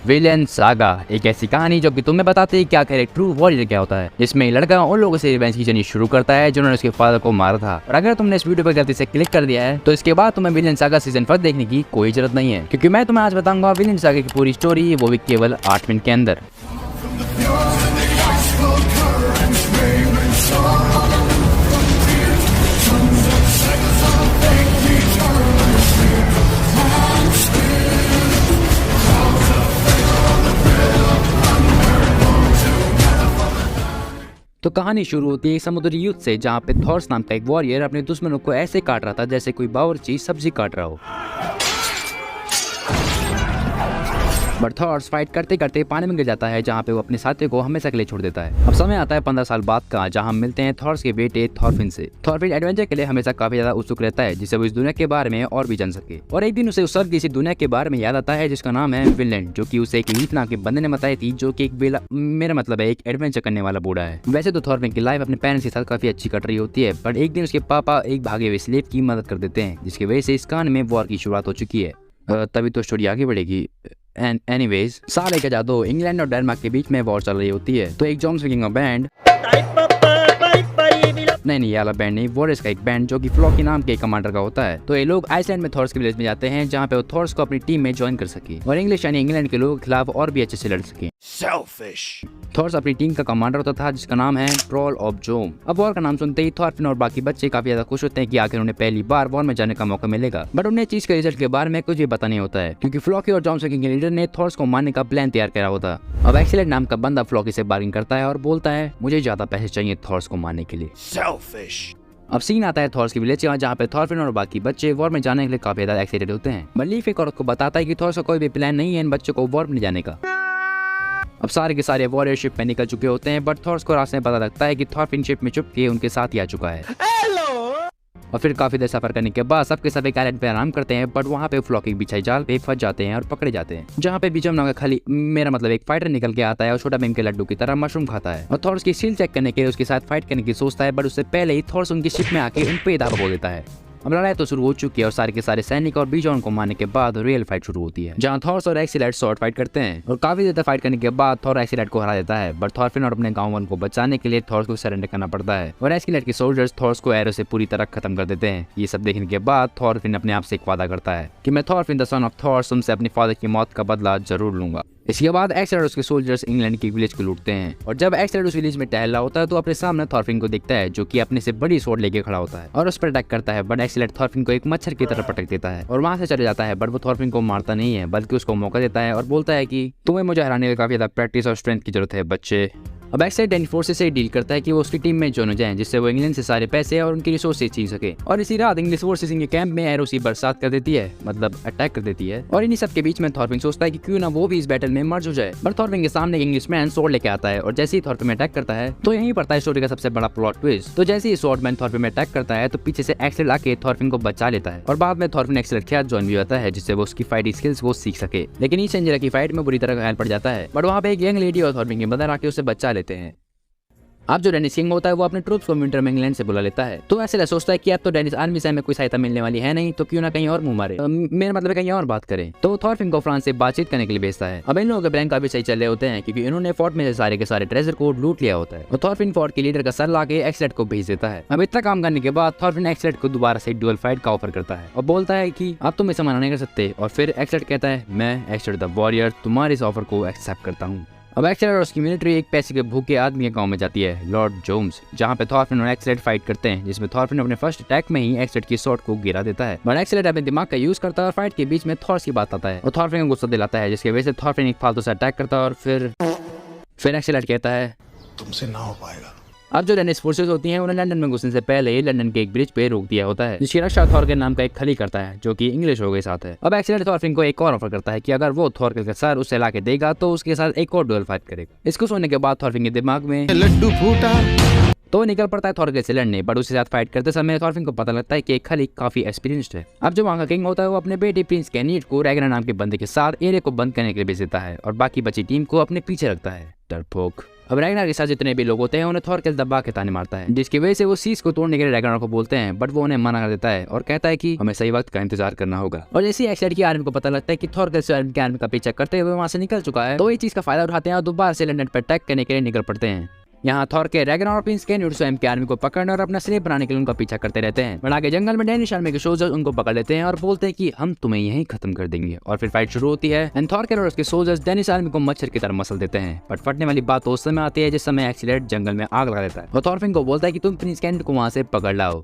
Villain saga एक ऐसी कहानी जो कि तुम्हें बताती है कि आखिर एक ट्रू वॉरियर क्या होता है। इसमें लड़का उन लोगों से रिवेंज की जर्नी शुरू करता है जिन्होंने उसके फादर को मारा था। और अगर तुमने इस वीडियो पर गलती से क्लिक कर दिया है तो इसके बाद तुम्हें विलेन सागा सीजन 4 देखने की कोई जरूरत नहीं है, क्योंकि मैं तुम्हें आज बताऊंगा विलेन सागा की पूरी स्टोरी, वो भी केवल 8 मिनट के अंदर। तो कहानी शुरू होती है समुद्री युद्ध से, जहाँ पे थॉर्स नाम का एक वॉरियर अपने दुश्मनों को ऐसे काट रहा था जैसे कोई बावर्ची सब्जी काट रहा हो। बट थॉर्स फाइट करते करते पानी में गिर जाता है, जहाँ पे वो अपने साथी को हमेशा के लिए छोड़ देता है। अब समय आता है 15 साल बाद का, जहाँ हम मिलते हैं थॉर्स के बेटे थॉरफिन से। थॉरफिन एडवेंचर के लिए हमेशा काफी ज्यादा उत्सुक रहता है, जिससे वो इस दुनिया के बारे में और भी जान सके। और एक दिन उसे उस किसी दुनिया के बारे में याद आता है जिसका नाम है विनलैंड, जो कि उसे एक लीफ नाम के बंदे ने बताई थी, जो कि मेरा मतलब है एक एडवेंचर करने वाला बूढ़ा है। वैसे तो थॉरफिन की लाइफ अपने पेरेंट्स के साथ काफी अच्छी कट रही होती है, बट एक दिन उसके पापा एक भागे हुए स्लेव की मदद कर देते हैं, जिसकी वजह से इस कहानी में वॉर की शुरुआत हो चुकी है। तभी तो स्टोरी आगे बढ़ेगी। एनीवेज, साल 1002 इंग्लैंड और डेनमार्क के बीच में वॉर चल रही होती है। तो एक जॉन्स विकिंग बैंड नहीं, ये वाला बैंड नहीं, वॉरियर्स का एक बैंड जो कि फ्लॉकी नाम के कमांडर का होता है। तो ये लोग आइसलैंड में थॉर्स के विलेज में जाते हैं, जहाँ पे वो थॉर्स को अपनी टीम में ज्वाइन कर सके और इंग्लिश यानी इंग्लैंड के लोगों के खिलाफ और भी अच्छे से लड़ सके। सेल्फिश। थॉर्स अपनी टीम का कमांडर होता था, जिसका नाम है ट्रोल ऑफ जोम। अब वॉर का नाम सुनते ही थॉरफिन और बाकी बच्चे काफी ज्यादा खुश होते हैं कि आखिर उन्हें पहली बार वॉर में जाने का मौका मिलेगा। बट उन्हें चीज के रिजल्ट के बारे में कुछ भी पता नहीं होता है, क्योंकि फ्लॉकी और जॉन्स के लीडर ने थॉर्स को मारने का प्लान तैयार करा होता। अब एक्सीलेंट नाम का बंदा फ्लॉकी से बार्गिंग करता है और बोलता है मुझे ज्यादा पैसे चाहिए थॉर्स को मारने के लिए। सेल्फिश। अब सीन आता है थॉर्स की विलेज का, जहाँ पे थॉरफिन और बाकी बच्चे वॉर में जाने के लिए काफी ज्यादा एक्साइटेड होते हैं। बट एक औरत को बताता है कि थॉर्स का कोई भी प्लान नहीं है इन बच्चों को वॉर में जाने का। अब सारे के सारे वॉरियर शिप में निकल चुके होते हैं, बट थॉर्स को रास्ते में पता लगता है कि थॉरफिन शिप में चुप के उनके साथ ही आ चुका है। और फिर काफी देर सफर करने के बाद सबके सब एक आइलैंड पे आराम करते हैं, बट वहाँ पे फ्लॉकी बिछाई जाल पे फंस जाते हैं और पकड़े जाते हैं, जहाँ पे बीचम नाम का खाली मेरा मतलब एक फाइटर निकल के आता है और छोटा भीम के लड्डू की तरह मशरूम खाता है। और थॉर्स की स्किल चेक करने के लिए उसके साथ फाइट करने की सोचता है, बट उससे पहले ही थॉर्स उनकी शिप में आके उन पे दाव बोल देता है। अब लड़ाई तो शुरू हो चुकी है और सारे के सारे सैनिक और बीजॉन को मारने के बाद रियल फाइट शुरू होती है, जहां थॉर्स और एक्सीलेट शॉर्ट फाइट करते हैं। और काफी देर तक फाइट करने के बाद थॉर एक्सीलेट को हरा देता है, बट थॉरफिन और अपने गांव को बचाने के लिए थॉर्स को सरेंडर करना पड़ता है और एक्सीलेट के सोल्जर्स थॉर्स को एरो से पूरी तरह खत्म कर देते हैं। ये सब देखने के बाद थॉरफिन अपने आप से एक वादा करता है कि मैं थॉरफिन द सन ऑफ थॉर्स तुमसे अपने फादर की मौत का बदला जरूर लूंगा। इसके बाद एक्सीलेट उसके सोल्जर्स इंग्लैंड के विलेज को लूटते हैं और जब एक्सीलेट उस विलेज में टहल रहा होता है तो अपने सामने थॉरफिन को देखता है, जो कि अपने से बड़ी स्वॉर्ड लेके खड़ा होता है और उस पर अटैक करता है। बट एक्सीलेट थॉरफिन को एक मच्छर की तरह पटक देता है और वहां से चले जाता है। बट वो थॉरफिन को मारता नहीं है, बल्कि उसको मौका देता है और बोलता है कि तुम्हें मुझे हराने के काफी ज्यादा प्रैक्टिस और स्ट्रेंथ की जरूरत है बच्चे। अब एक्सीलेट डेनी फोर्सेस से डील करता है कि वो उसकी टीम में ज्वाइन हो जाएं, जिससे वो इंग्लैंड से सारे पैसे और उनकी रिसोर्सेज छीन सके। और इसी रात इंग्लिश फोर्सेस इनके कैंप में एरो की बरसात कर देती है, मतलब अटैक कर देती है। और इन्हीं सब के बीच में थॉरफिन सोचता है कि क्यों ना वो भी इस बैटल में मर्ज हो जाए। बट थॉरफिन के सामने एक इंग्लिशमैन स्वॉर्ड लेके आता है और जैसे ही थॉरफिन में अटैक करता है तो यहीं पड़ता है स्टोरी का सबसे बड़ा प्लॉट ट्विस्ट। तो जैसे ही स्वॉर्डमैन थॉरफिन में अटैक करता है तो पीछे से एक्सीलेट आके थॉरफिन को बचा लेता है और बाद में थॉरफिन एक्सीलेट के साथ ज्वाइन भी होता है, जिससे वो उसकी फाइटिंग स्किल्स वो सीख सके। लेकिन इस एंजेला की फाइट में बुरी तरह घायल पड़ जाता है, बट वहाँ पे एक यंग लेडी और थॉरफिन की मदर आके उसे बचा लेते हैं। अब जो डेनिस किंग होता है वो अपने ट्रूप्स को विंटर में इंग्लैंड से बुला लेता है। तो ऐसे सोचता है कि अब तो डेनिस आर्मी से हमें कोई सहायता मिलने वाली है नहीं, तो क्यों ना कहीं और मुंह मारे, मेरा मतलब कहीं और बात करें। तो थॉरफिन को फ्रांस से बातचीत करने के लिए भेजता है। अब इन लोगों के प्लान काफी सही चल रहे होते हैं, क्योंकि इन्होंने फोर्ट में से सारे के सारे ट्रेजर को लूट लिया होता है और थॉरफिन फोर्ट के लीडर का सर लाके एक्सीलेट को भेज देता है। अब इतना काम करने के बाद थॉरफिन एक्सीलेट को दोबारा से ड्यूअल फाइट का ऑफर करता है और बोलता है कि अब तुम इसे मना नहीं कर सकते। और फिर एक्सीलेट कहता है मैं एक्सीलेट द वॉरियर तुम्हारे इस ऑफर को एक्सेप्ट करता हूँ। अब एक्सीलेट और उसकी मिलिट्री एक पैसे के भूखे आदमी के गांव में जाती है, लॉर्ड जोम्स, जहां पे थॉरफिन और एक्सीलेट फाइट करते हैं, जिसमें थॉरफिन अपने फर्स्ट अटैक में ही एक्सीलेट की शॉट को गिरा देता है। बट एक्सीलेट अपने दिमाग का यूज करता है और फाइट के बीच में थॉर्स की बात आता है और थॉरफिन को गुस्सा दिलाता है, जिसकी वजह से थॉरफिन एक फालतू से अटैक करता है और फिर एक्सीलेट कहता है तुमसे ना हो पाएगा। अब जो डेनिस फोर्सेस होती हैं उन्हें लंदन में घुसने से पहले ही लंदन के एक ब्रिज पे रोक दिया होता है, जिसकी रक्षा थॉर के नाम का एक खली करता है, जो कि इंग्लिश हो गए साथ है। अब एक्सीलेट थॉरफिन को एक और ऑफर करता है कि अगर वो थॉर के सर उसे ला के देगा तो उसके साथ एक और डुअल फाइट करेगा। इसको सुनने के बाद थॉरफिन के दिमाग में लड्डू फूटा तो निकल पड़ता है थॉर से लड़ने, बट उसके साथ फाइट करते समय थॉरफिन को पता लगता है कि खली काफी एक्सपीरियंस्ड है। अब जो वहाँ का किंग होता है वो अपने बेटे प्रिंस कैनिड को रैगनार नाम के बंदे के साथ एरिया को बंद करने के लिए भेज देता है और बाकी बची टीम को अपने पीछे रखता है। डरपोक। अब रैगनार के साथ जितने भी लोग होते हैं उन्हें थॉर दबा के ताने मारता है, जिसकी वजह से वो सीज को तोड़ने के लिए रैगनार को बोलते हैं, बट वो उन्हें मना कर देता है और कहता है कि हमें सही वक्त का इंतजार करना होगा। और जैसे एक्साइड की आर्मी को पता लगता है कि थॉर की आर्मी का पीछा करते हुए वहां से निकल चुका है, तो ये चीज का फायदा उठाते हैं और दोबारा से लंदन पर अटैक करने के लिए निकल पड़ते हैं। यहाँ थॉर के रैगनार और प्रिंस कैनिड स्वयं की आर्मी को पकड़ने और अपना स्लेव बनाने के लिए उनका पीछा करते रहते हैं। बट आगे जंगल में डैनिश आर्मी के सोल्जर्स उनको पकड़ लेते हैं और बोलते हैं कि हम तुम्हें यहीं खत्म कर देंगे। और फिर फाइट शुरू होती है एंड थॉर और उसके सोल्जर्स डैनिश आर्मी को मच्छर की तरह मसल देते हैं। बट फटने वाली बात तो उस समय आती है जिस समय एक्सीलेट जंगल में आग लगा देता है और थॉरफिन को बोलता है कि तुम प्रिंस कैनिड को वहां से पकड़ लाओ।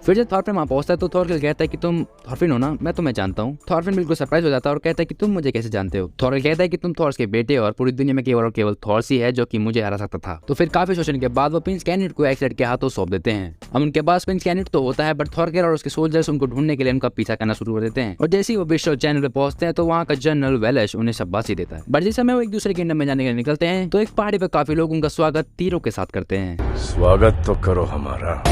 फिर जब थॉरफिन वहाँ पहुंचता है तो थॉरकिल कहता है कि तुम थॉरफिन हो ना, मैं तुम्हें जानता हूँ। थॉरफिन बिल्कुल सरप्राइज हो जाता है और कहता है कि तुम मुझे कैसे जानते हो। थॉरकिल कहता है कि तुम थॉर्स के बेटे और पूरी दुनिया में केवल और केवल थॉर्स ही है जो कि मुझे हरा सकता था। तो फिर काफी सोचने के बाद वो प्रिंस कैनिड को एक्सीलेट के हाथों सौंप देते हैं। अब उनके पास प्रिंस कैनिड तो होता है, बट थॉरकिल और उसके सोल्जर्स उनको ढूंढने के लिए उनका पीछा करना शुरू कर देते हैं। और जैसे ही वो विश्व चैनल पे पहुंचते हैं तो वहाँ का जनरल वेलश उन्हें शाबाशी देता है। बट जिस समय वो एक दूसरे किंगडम में जाने के लिए निकलते हैं तो एक पहाड़ी पर काफी लोग उनका स्वागत तीरों के साथ करते हैं। स्वागत तो करो हमारा।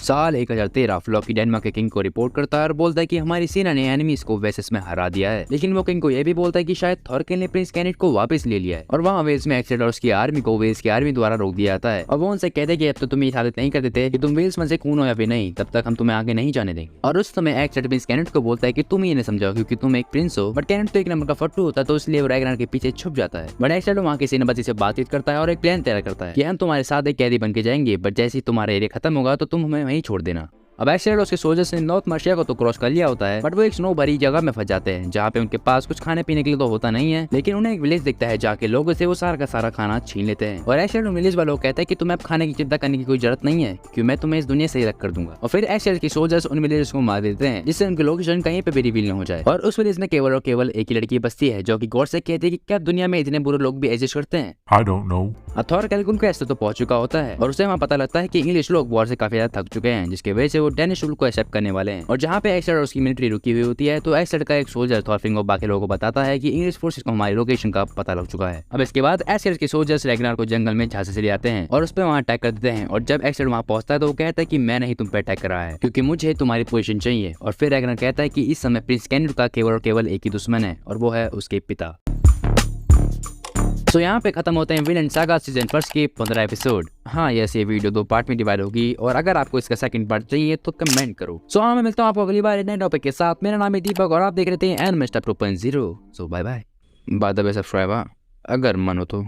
साल 1013 फ्लॉकी डेनमार्क के किंग को रिपोर्ट करता है और बोलता है कि हमारी सेना ने एनिमीज को वेसेस में हरा दिया है। लेकिन वो किंग को यह भी बोलता है कि शायद थॉरकिल ने प्रिंस कैनिड को वापस ले लिया है। और वहाँ वेल्स में एक्सीलेट और उसकी आर्मी को वेल्स की आर्मी द्वारा रोक दिया जाता है और वो उनसे कहते हैं कि अब तो तुम ये साबित नहीं कर देते कि तुम वेल्स में से खून हो या फिर नहीं, तब तक हम तुम्हें आगे नहीं जाने देंगे। और उस समय एक्सीलेट प्रिंस कैनिड को बोलता है कि तुम ये नहीं समझाओ क्योंकि तुम एक प्रिंस हो। बट कैनिड तो एक नंबर का फट्टू होता है, तो इसलिए वो रैगनार के पीछे छुप जाता है। बट एक्सीलेट वहाँ की सेनापति से बातचीत करता है और एक प्लान तैयार करता है कि हम तुम्हारे साथ एक कैदी बन के जाएंगे, बट जैसे ही तुम्हारा एरिया खत्म होगा तो तुम हमें वहीं छोड़ देना। अब एक्सीलेट उसके सोल्जर्स ने नॉर्थ मर्शिया को तो क्रॉस कर लिया होता है, बट वो एक स्नो भरी जगह में फंस जाते हैं जहाँ पे उनके पास कुछ खाने पीने के लिए तो होता नहीं है। लेकिन उन्हें एक विलेज दिखता है जाके लोगों से वो सारा का सारा खाना छीन लेते हैं। और एक्सीलेट उन विलेज वालों को कहता है कि तुम्हें अब खाने की चिंता करने की कोई जरूरत नहीं है क्योंकि मैं तुम्हें इस दुनिया से अलग कर दूंगा। और फिर एक्सीलेट के सोल्जर्स उन विलेजर्स को मार देते हैं जिससे उनकी लोकेशन कहीं पे भी रिवील न हो जाए। और उस विलेज में केवल और केवल एक ही लड़की बसती है जो कि गॉड से कहती है कि क्या दुनिया में इतने बुरे लोग भी एग्जिस्ट करते हैं। I don't know. थॉरकिल उनको ऐसे तो पहुंच चुका होता है और उसे वहाँ पता लगता है कि इंग्लिश लोग वॉर से काफी ज्यादा थक चुके हैं, जिसकी वजह से वो डेनिश रूल को एक्सेप्ट करने वाले हैं। और जहाँ पे एक्सीलेट और उसकी मिलिट्री रुकी हुई होती है तो एक्सीलेट का एक सोल्जर थॉरफिन को बाकी लोगों को बताता है कि इंग्लिश फोर्सेस को हमारी लोकेशन का पता लग चुका है। अब इसके बाद एक्सीलेट के सोल्जर्स रैगनार को जंगल में झांसे से ले आते हैं और उस पर वहाँ अटैक कर देते हैं। और जब एक्सीलेट वहाँ पहुंचता है तो वो कहता है कि मैं नहीं तुम पे अटैक कर रहा है क्योंकि मुझे तुम्हारी पोजीशन चाहिए। और फिर रैगनार कहता है कि इस समय प्रिंस कैनिड का केवल और केवल एक ही दुश्मन है और वो है उसके पिता। तो यहाँ पे खत्म होते हैं विलेन सागा सीजन 1 के 15 एपिसोड। हाँ, ये वीडियो 2 पार्ट में डिवाइड होगी और अगर आपको इसका सेकंड पार्ट चाहिए तो कमेंट करो। हाँ, मैं मिलता हूँ आपको अगली बार एक नए टॉपिक के साथ। मेरा नाम है दीपक और आप देख रहे थे anime star 2.0। So bye bye. By the way subscribe अगर मन हो तो।